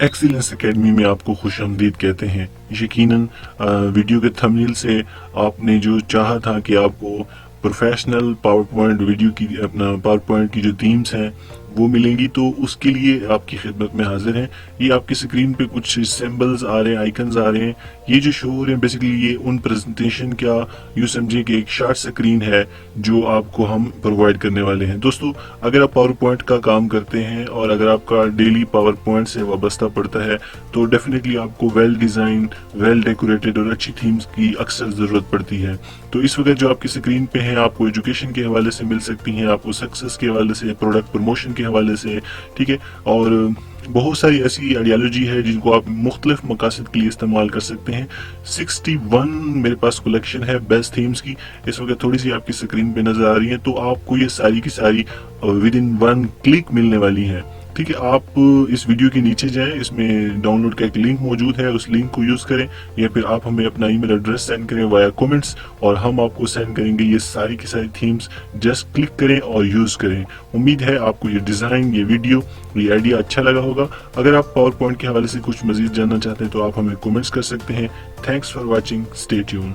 Excellence academy में आपको खुशामदीद कहते हैं। यकीनन वीडियो के थंबनेल से आपने जो चाहा था कि आपको प्रोफेशनल पावर पॉइंट वीडियो की अपना पावर पॉइंट की जो थीम्स हैं वो मिलेंगी, तो उसके लिए आपकी खिदमत में हाजिर हैं। ये आपकी स्क्रीन पे कुछ सिंबल्स आ रहे हैं, आइकन्स आ रहे हैं, ये जो शो हो रहे हैं बेसिकली ये उन प्रेजेंटेशन का यूँ समझिए कि एक शार्ट स्क्रीन है जो आपको हम प्रोवाइड करने वाले हैं। दोस्तों, अगर आप पावर पॉइंट का काम करते हैं और अगर आपका डेली पावर पॉइंट से वाबस्ता पड़ता है तो डेफिनेटली आपको वेल डिज़ाइन, वेल डेकोरेटेड और अच्छी थीम्स की अक्सर ज़रूरत पड़ती है। तो इस वक्त जो आपकी स्क्रीन पे है आपको एजुकेशन के हवाले से मिल सकती हैं, आपको सक्सेस के हवाले से, प्रोडक्ट प्रमोशन के हवाले से, ठीक है, और बहुत सारी ऐसी आइडियालॉजी है जिनको आप मुख्तलिफ मकासद के लिए इस्तेमाल कर सकते हैं। 61 मेरे पास कलेक्शन है बेस्ट थीम्स की, इस वक्त थोड़ी सी आपकी स्क्रीन पे नजर आ रही है, तो आपको ये सारी की सारी विद इन 1 क्लिक मिलने वाली है। ठीक है, आप इस वीडियो के नीचे जाएं, इसमें डाउनलोड का एक लिंक मौजूद है, उस लिंक को यूज करें या फिर आप हमें अपना ईमेल एड्रेस सेंड करें वाया कमेंट्स और हम आपको सेंड करेंगे ये सारी की सारी थीम्स। जस्ट क्लिक करें और यूज करें। उम्मीद है आपको ये डिजाइन, ये वीडियो, ये आइडिया अच्छा लगा होगा। अगर आप पावर पॉइंट के हवाले से कुछ मजीद जानना चाहते हैं तो आप हमें कमेंट्स कर सकते हैं। Thanks for watching, stay tune.